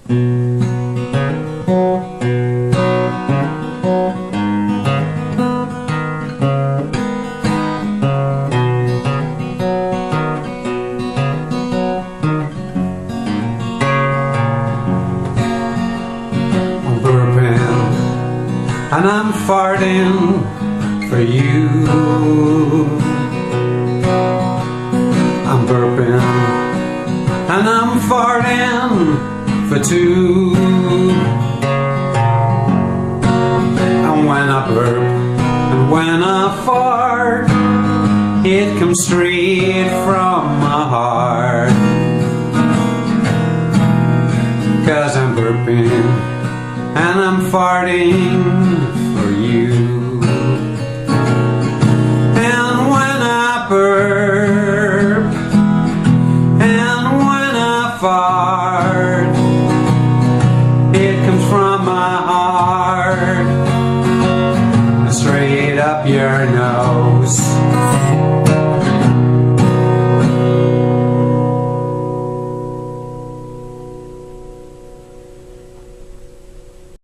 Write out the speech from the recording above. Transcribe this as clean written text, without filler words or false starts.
And I'm farting for you. I'm burping and I'm farting for two. And when I burp and when I fart, it comes straight from my heart. 'Cause I'm burping and I'm farting for you. And when I burp and when I fart,